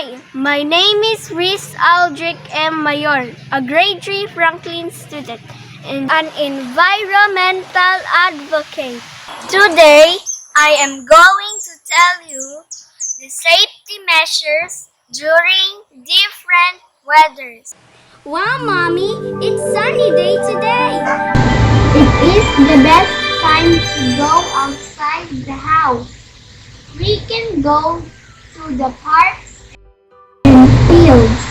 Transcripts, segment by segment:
Hi, my name is Reese Aldrich M. Mayor, a grade 3 Franklin student and an environmental advocate. Today, I am going to tell you the safety measures during different weathers. Wow, Mommy, it's sunny day today. It is the best time to go outside the house. We can go to the parks and fields.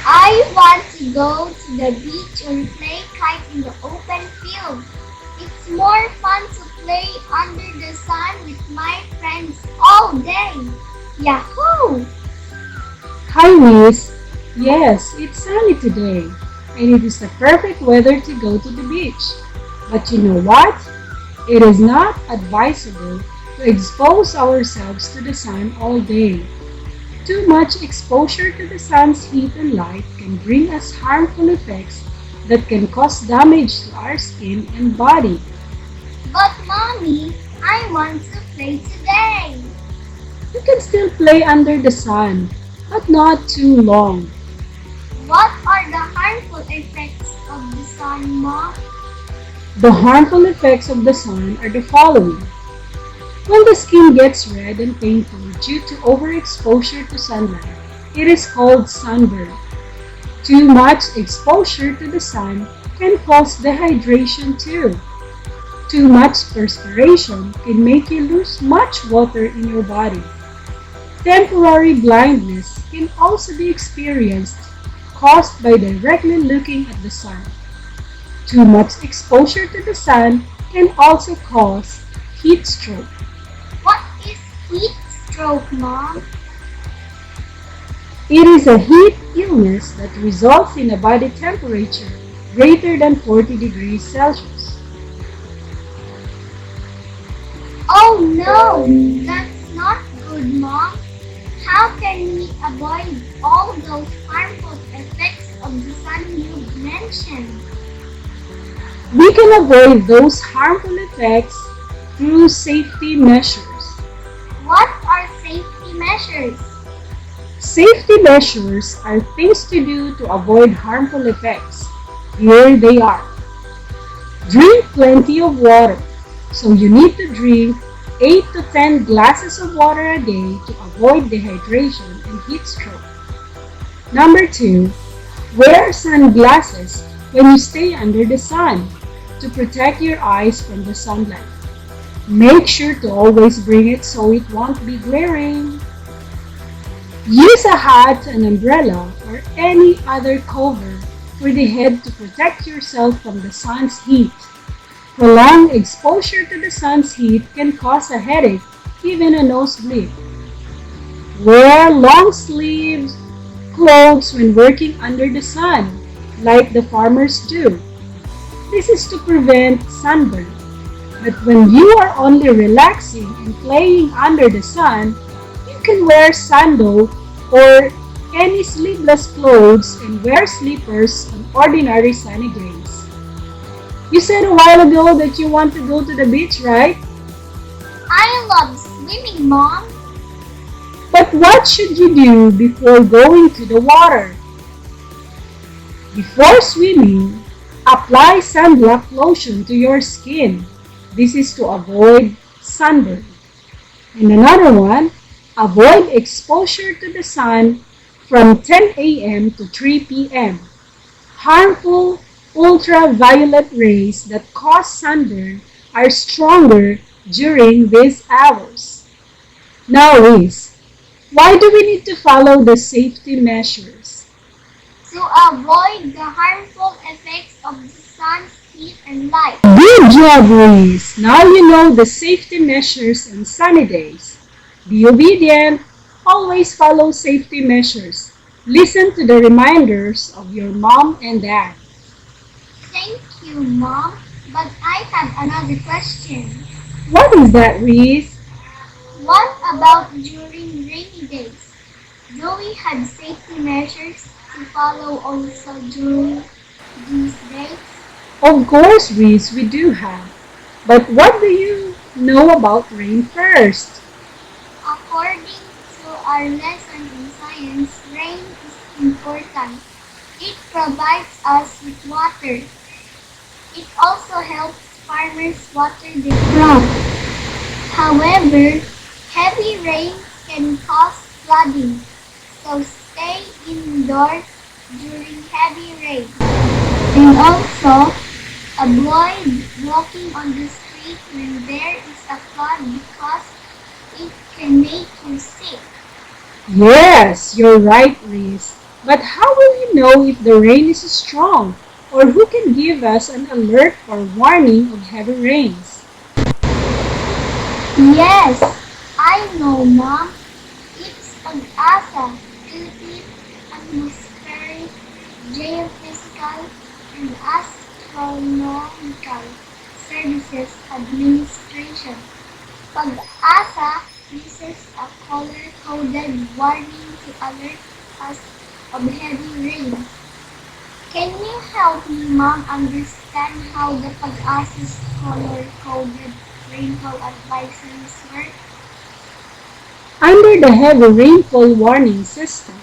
I want to go to the beach or play kite in the open field. It's more fun to play under the sun with my friends all day. Yahoo! Hi, Miss. Yes, it's sunny today, and it is the perfect weather to go to the beach. But you know what? It is not advisable to expose ourselves to the sun all day. Too much exposure to the sun's heat and light can bring us harmful effects that can cause damage to our skin and body. But Mommy, I want to play today. You can still play under the sun, but not too long. What are the harmful effects of the sun, Mom? The harmful effects of the sun are the following. When the skin gets red and painful due to overexposure to sunlight, it is called sunburn. Too much exposure to the sun can cause dehydration too. Too much perspiration can make you lose much water in your body. Temporary blindness can also be experienced caused by directly looking at the sun. Too much exposure to the sun can also cause heat stroke. What is heat stroke, Mom? It is a heat illness that results in a body temperature greater than 40 degrees Celsius. Oh no, that's not good, Mom. How can we avoid all those harmful effects of the sun you mentioned? We can avoid those harmful effects through safety measures. What are safety measures? Safety measures are things to do to avoid harmful effects. Here they are. Drink plenty of water. So you need to drink 8 to 10 glasses of water a day to avoid dehydration and heat stroke. Number 2, wear sunglasses when you stay under the sun to protect your eyes from the sunlight. Make sure to always bring it so it won't be glaring. Use a hat, an umbrella, or any other cover for the head to protect yourself from the sun's heat. Prolonged exposure to the sun's heat can cause a headache, even a nosebleed. Wear long sleeves clothes when working under the sun, like the farmers do. This is to prevent sunburn. But when you are only relaxing and playing under the sun, you can wear sandal or any sleeveless clothes and wear slippers on ordinary sunny days. You said a while ago that you want to go to the beach, right? I love swimming, Mom. But what should you do before going to the water? Before swimming, apply sunblock lotion to your skin. This is to avoid sunburn. And another one, avoid exposure to the sun from 10 a.m. to 3 p.m. Harmful ultraviolet rays that cause sunburn are stronger during these hours. Now, Liz, why do we need to follow the safety measures? To avoid the harmful effects of the sun's heat and light. Good job, Liz! Now you know the safety measures on sunny days. Be obedient. Always follow safety measures. Listen to the reminders of your mom and dad. Thank you, Mom. But I have another question. What is that, Reese? What about during rainy days? Do we have safety measures to follow also during these days? Of course, Reese, we do have. But what do you know about rain first? According to our lesson and in science, rain is important. It provides us with water. It also helps farmers water their crops. However, heavy rain can cause flooding, so stay indoors during heavy rain. And also, avoid walking on the street when there is a flood because it can make you sick. Yes, you're right, Reese. But how will you know if the rain is strong? Or who can give us an alert or warning of heavy rains? Yes, I know, Mom. It's an ASA, Philippine Atmospheric, Geophysical, and Astronomical Services Administration. Pag-asa uses a color-coded warning to alert us of heavy rain. Can you help me, Mom, understand how the Pag-asa's color-coded rainfall advisories work? Under the heavy rainfall warning system,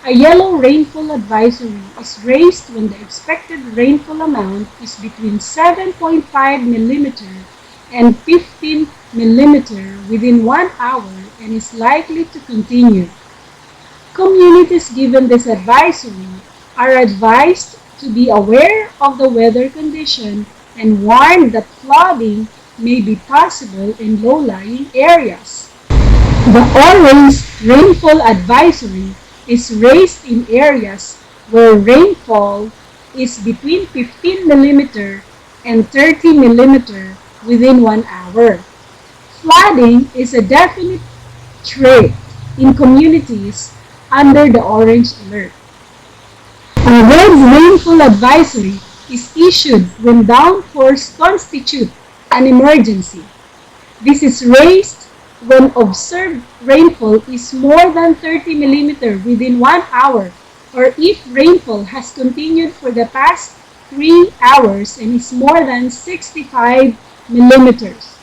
a yellow rainfall advisory is raised when the expected rainfall amount is between 7.5 mm and 15 mm within 1 hour and is likely to continue. Communities given this advisory are advised to be aware of the weather condition and warned that flooding may be possible in low-lying areas. The orange rainfall advisory is raised in areas where rainfall is between 15 mm and 30 mm within 1 hour. Flooding is a definite threat in communities under the orange alert. A red rainfall advisory is issued when downpours constitute an emergency. This is raised when observed rainfall is more than 30 mm within 1 hour or if rainfall has continued for the past 3 hours and is more than 65 millimeters.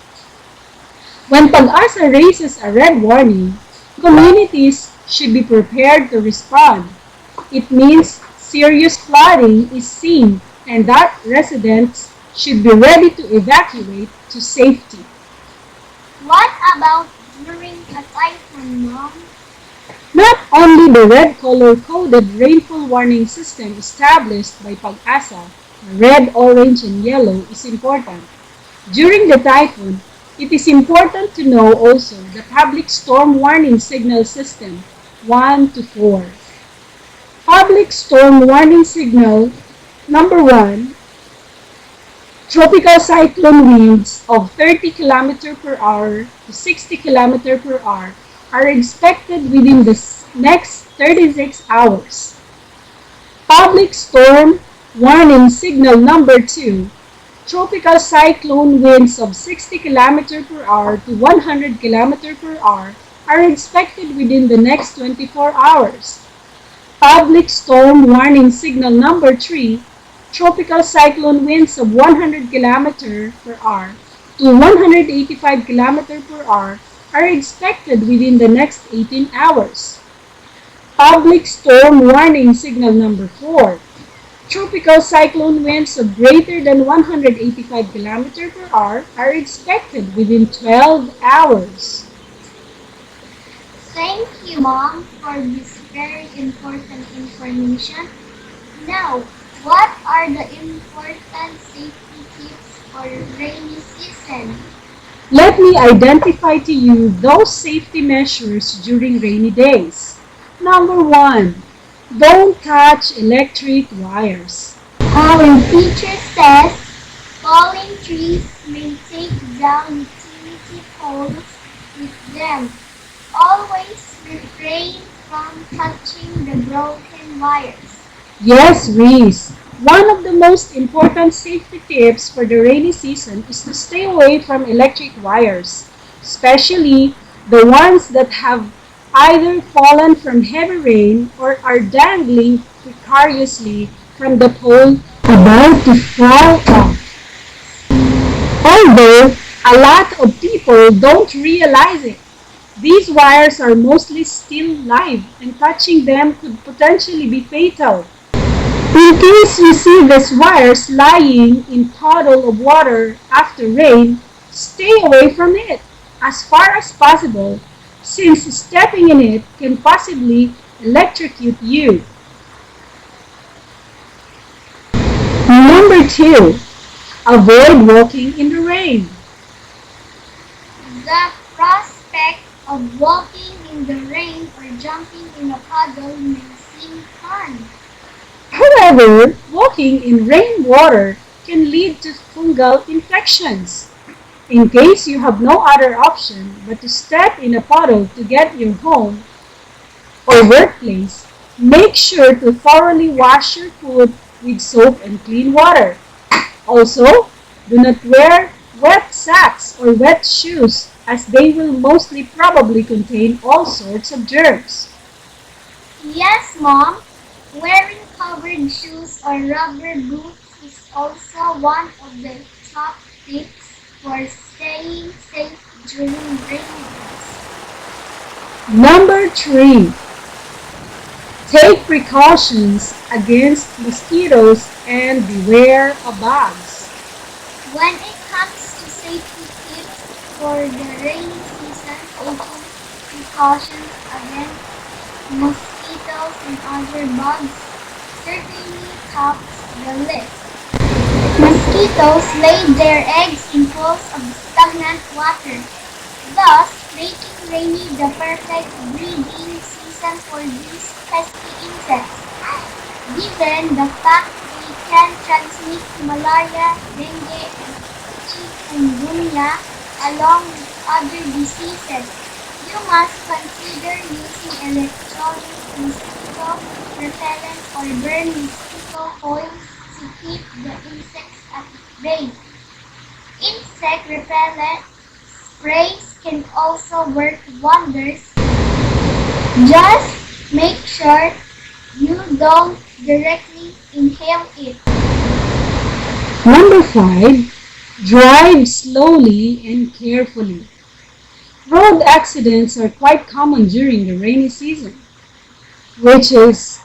When Pag-asa raises a red warning, communities should be prepared to respond. It means serious flooding is seen and that residents should be ready to evacuate to safety. What about during a typhoon, Mom? Not only the red color-coded rainfall warning system established by Pag-asa, red, orange, and yellow is important. During the typhoon, it is important to know also the public storm warning signal system 1 to 4. Public storm warning signal number 1, tropical cyclone winds of 30 km per hour to 60 km per hour are expected within the next 36 hours. Public storm warning signal number 2, tropical cyclone winds of 60 km per hour to 100 km per hour are expected within the next 24 hours. Public storm warning signal number 3, tropical cyclone winds of 100 km per hour to 185 km per hour are expected within the next 18 hours. Public storm warning signal number 4, tropical cyclone winds of greater than 185 km per hour are expected within 12 hours. Thank you, Mom, for this very important information. Now, what are the important safety tips for rainy season? Let me identify to you those safety measures during rainy days. Number 1, don't touch electric wires. Our teacher says falling trees may take down utility poles with them. Always refrain from touching the broken wires. Yes, Reese. One of the most important safety tips for the rainy season is to stay away from electric wires, especially the ones that have either fallen from heavy rain or are dangling precariously from the pole about to fall off. Although a lot of people don't realize it, These wires are mostly still live and touching them could potentially be fatal. In case you see these wires lying in puddle of water after rain, stay away from it as far as possible since stepping in it can possibly electrocute you. Number 2. Avoid walking in the rain. The prospect of walking in the rain or jumping in a puddle may seem fun. However, walking in rainwater can lead to fungal infections. In case you have no other option but to step in a puddle to get your home or workplace, make sure to thoroughly wash your foot with soap and clean water. Also, do not wear wet socks or wet shoes as they will mostly probably contain all sorts of germs. Yes, Mom. Wearing covered shoes or rubber boots is also one of the top tips for staying safe during rainy days. Number 3. Take precautions against mosquitoes and beware of bugs. When it comes to safety tips for the rainy season, taking precautions against mosquitoes and other bugs certainly tops the list. Mosquitoes lay their eggs in pools of stagnant water, thus making rainy the perfect breeding season for these pesky insects. Given the fact they can transmit malaria, dengue, and chikungunya along with other diseases, you must consider using electronic mosquito repellent or burn mosquito coils to keep the insects at bay. Insect repellent sprays can also work wonders. Just make sure you don't directly inhale it. Number 5. Drive slowly and carefully. Road accidents are quite common during the rainy season, which is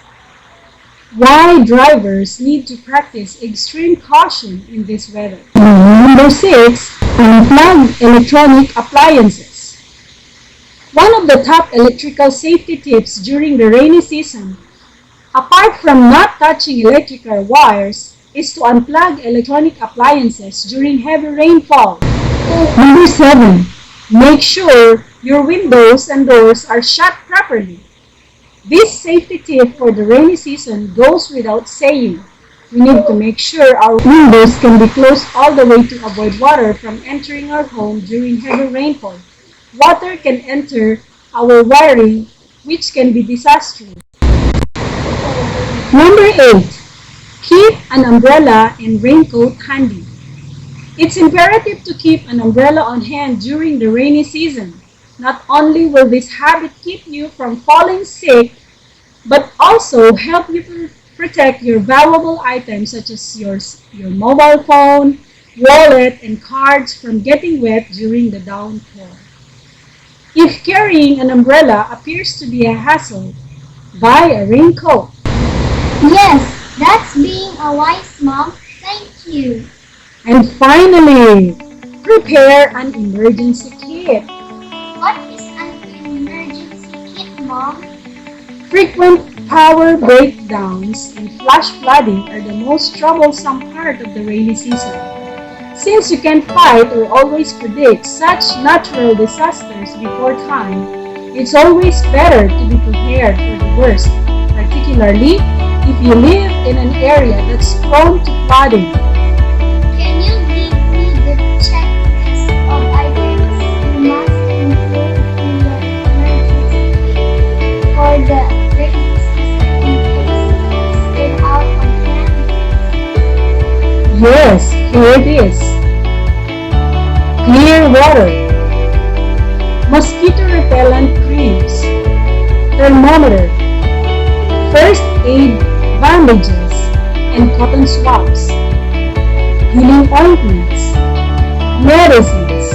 why drivers need to practice extreme caution in this weather. Number 6. Unplug electronic appliances. One of the top electrical safety tips during the rainy season, apart from not touching electrical wires, is to unplug electronic appliances during heavy rainfall. Number 7. Make sure your windows and doors are shut properly. This safety tip for the rainy season goes without saying. We need to make sure our windows can be closed all the way to avoid water from entering our home during heavy rainfall. Water can enter our wiring, which can be disastrous. Number 8. Keep an umbrella and raincoat handy. It's imperative to keep an umbrella on hand during the rainy season. Not only will this habit keep you from falling sick, but also help you protect your valuable items such as your mobile phone, wallet, and cards from getting wet during the downpour. If carrying an umbrella appears to be a hassle, buy a raincoat. Yes, that's being a wise mom. Thank you. And finally, prepare an emergency kit. What is an emergency kit, Mom? Frequent power breakdowns and flash flooding are the most troublesome part of the rainy season. Since you can fight or always predict such natural disasters before time, it's always better to be prepared for the worst, particularly if you live in an area that's prone to flooding. Can you give me the checklist of items you must include in your emergency kit for the rainy season in case things get out of hand? Yes, here it is. Clear water, mosquito repellent creams, thermometer, first aid bandages and cotton swabs, healing ointments, medicines,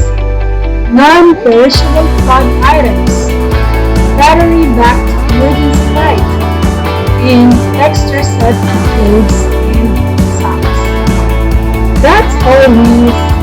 non-perishable food items battery back to emergency light, and extra set of clothes and socks. That's all, Miss.